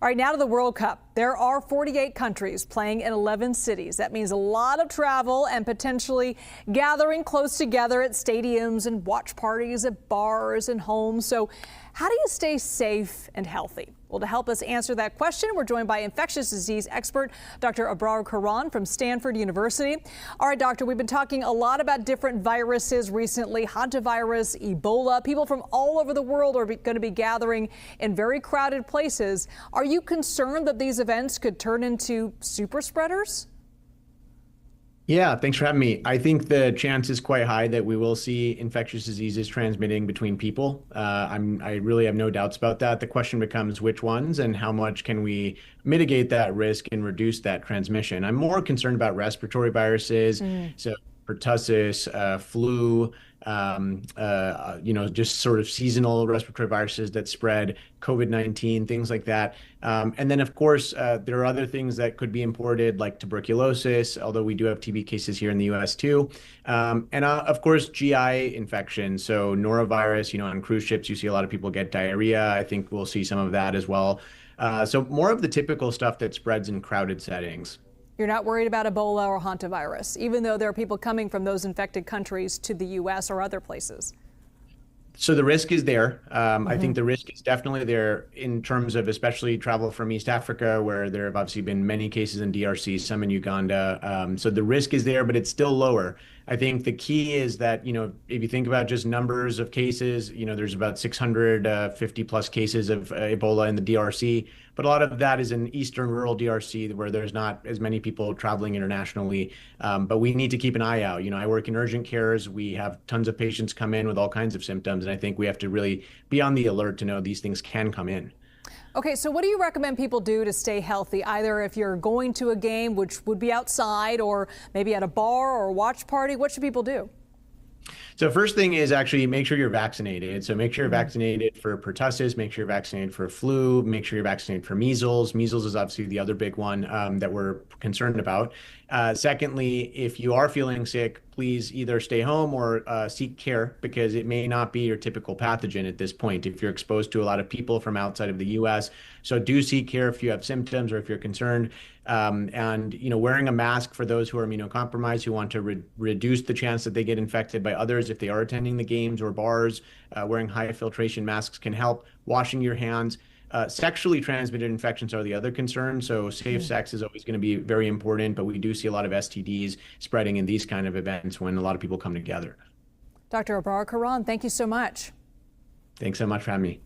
All right, now to the World Cup. There are 48 countries playing in 11 cities. That means a lot of travel and potentially gathering close together at stadiums and watch parties at bars and homes. So how do you stay safe and healthy? Well, to help us answer that question, we're joined by infectious disease expert Dr. Abraar Karan from Stanford University. All right, doctor, we've been talking a lot about different viruses recently, hantavirus, Ebola. People from all over the world are going to be gathering in very crowded places. Are you concerned that these events could turn into super spreaders? Yeah, thanks for having me. I think the chance is quite high that we will see infectious diseases transmitting between people. I really have no doubts about that. The question becomes which ones and how much can we mitigate that risk and reduce that transmission. I'm more concerned about respiratory viruses, so pertussis, flu, just sort of seasonal respiratory viruses that spread, COVID-19, things like that. And then, of course, there are other things that could be imported, like tuberculosis, although we do have TB cases here in the US too. Of course, GI infections. So norovirus, on cruise ships, you see a lot of people get diarrhea. I think we'll see some of that as well. So more of the typical stuff that spreads in crowded settings. You're not worried about Ebola or hantavirus, even though there are people coming from those infected countries to the U.S. or other places? So the risk is there. I think the risk is definitely there in terms of especially travel from East Africa, where there have obviously been many cases in DRC, some in Uganda. So the risk is there, but it's still lower. I think the key is that, if you think about just numbers of cases, there's about 650 plus cases of Ebola in the DRC, but a lot of that is in eastern rural DRC where there's not as many people traveling internationally. But we need to keep an eye out. I work in urgent cares. We have tons of patients come in with all kinds of symptoms. And I think we have to really be on the alert to know these things can come in. Okay, so what do you recommend people do to stay healthy, either if you're going to a game, which would be outside, or maybe at a bar or a watch party? What should people do? So first thing is actually make sure you're vaccinated. So make sure you're vaccinated for pertussis, make sure you're vaccinated for flu, make sure you're vaccinated for measles. Measles is obviously the other big one that we're concerned about. Secondly, if you are feeling sick, please either stay home or seek care, because it may not be your typical pathogen at this point if you're exposed to a lot of people from outside of the US. So do seek care if you have symptoms or if you're concerned. Wearing a mask for those who are immunocompromised, who want to reduce the chance that they get infected by others if they are attending the games or bars. Wearing high filtration masks can help. Washing your hands. Sexually transmitted infections are the other concern. So safe sex is always going to be very important, but we do see a lot of STDs spreading in these kind of events when a lot of people come together. Dr. Abraar Karan, thank you so much. Thanks so much for having me.